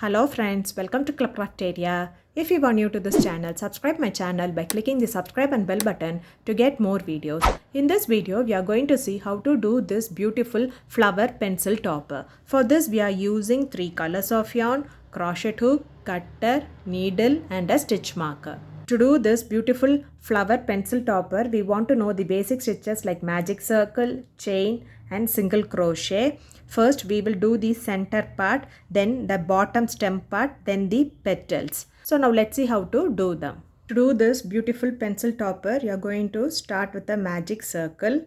Hello friends, welcome to Crafteria. If you are new to this channel, subscribe my channel by clicking the subscribe and bell button to get more videos. In this video, we are going to see how to do this beautiful flower pencil topper. For this, we are using 3 colors of yarn, crochet hook, cutter, needle and a stitch marker. To do this beautiful flower pencil topper, we want to know the basic stitches like magic circle, chain and single crochet. First we will do the center part, then the bottom stem part, then the petals. So now let's see how to do them. To do this beautiful pencil topper, you are going to start with a magic circle.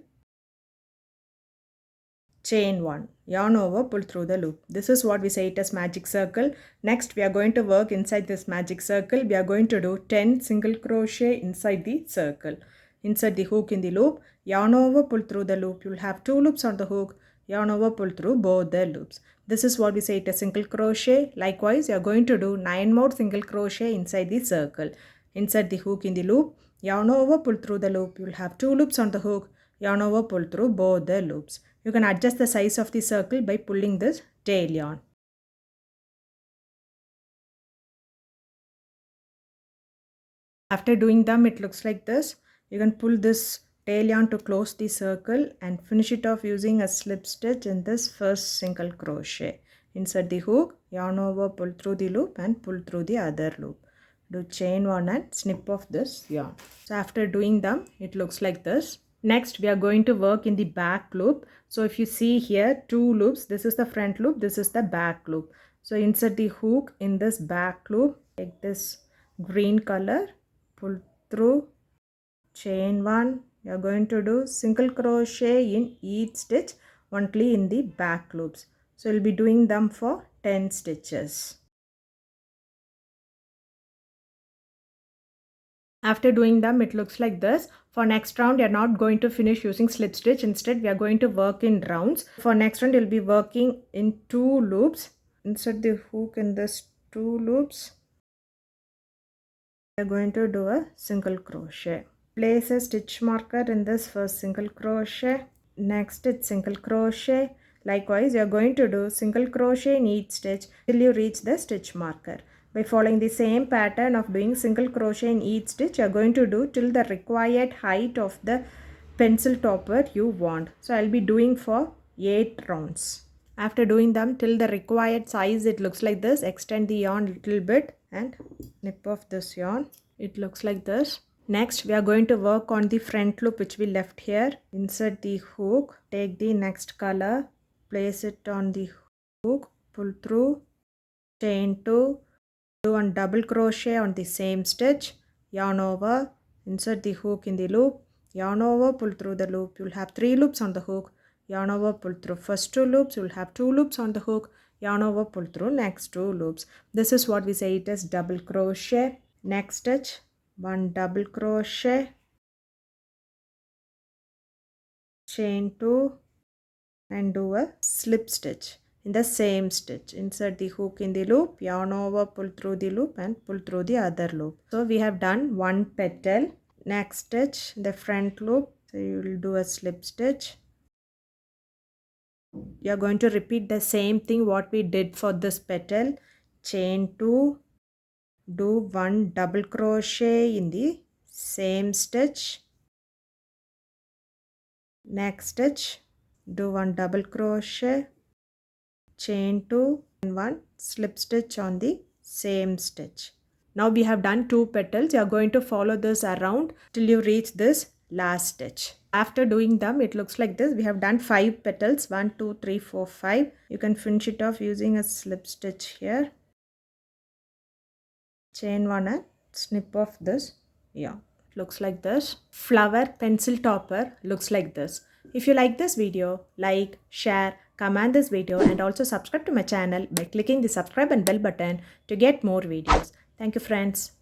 Chain 1, yarn over, pull through the loop. This is what we say it as magic circle. Next we are going to work inside this magic circle. We are going to do 10 single crochet inside the circle. Insert the hook in the loop, yarn over, pull through the loop. You will have 2 loops on the hook, yarn over, pull through both the loops. This is what we say it as single crochet. Likewise, you are going to do 9 more single crochet inside the circle. Insert the hook in the loop, yarn over, pull through the loop. You will have 2 loops on the hook, yarn over, pull through both the loops. You can adjust the size of the circle by pulling this tail yarn. After doing them, it looks like this. You can pull this tail yarn to close the circle and finish it off using a slip stitch in this first single crochet. Insert the hook, yarn over, pull through the loop and pull through the other loop. Do chain 1 and snip off this yarn. So after doing them, it looks like this. Next, we are going to work in the back loop. So if you see here, 2 loops, this is the front loop, this is the back loop. So insert the hook in this back loop, take this green color, pull through, chain 1. You are going to do single crochet in each stitch only in the back loops. So you'll be doing them for 10 stitches. After doing them, it looks like this. For next round, you are not going to finish using slip stitch. Instead, we are going to work in rounds. For next round, you'll be working in 2 loops. Insert the hook in this 2 loops. We are going to do a single crochet. Place a stitch marker in this first single crochet. Next, it's single crochet. Likewise, you are going to do single crochet in each stitch till you reach the stitch marker. By following the same pattern of doing single crochet in each stitch, you are going to do till the required height of the pencil topper you want. So I'll be doing for 8 rounds. After doing them till the required size, it looks like this. Extend the yarn a little bit and nip off this yarn. It looks like this. Next, we are going to work on the front loop which we left here. Insert the hook, take the next color, place it on the hook, pull through, chain 2, do 1 double crochet on the same stitch, yarn over, insert the hook in the loop, yarn over, pull through the loop. You will have 3 loops on the hook, yarn over, pull through first 2 loops. You will have 2 loops on the hook, yarn over, pull through next 2 loops. This is what we say it is double crochet. Next stitch, 1 double crochet, chain 2 and do a slip stitch in the same stitch. Insert the hook in the loop, yarn over, pull through the loop and pull through the other loop. So we have done 1 petal. Next stitch, the front loop, so you will do a slip stitch. You are going to repeat the same thing what we did for this petal. Chain 2, do 1 double crochet in the same stitch. Next stitch, do 1 double crochet, chain 2 and 1 slip stitch on the same stitch. Now we have done 2 petals. You are going to follow this around till you reach this last stitch. After doing them, it looks like this. We have done 5 petals, 1 2 3 4 5. You can finish it off using a slip stitch here, chain 1 and snip off this yarn. Looks like this. Flower pencil topper looks like this. If you like this video, like, share, comment this video and also subscribe to my channel by clicking the subscribe and bell button to get more videos. Thank you friends.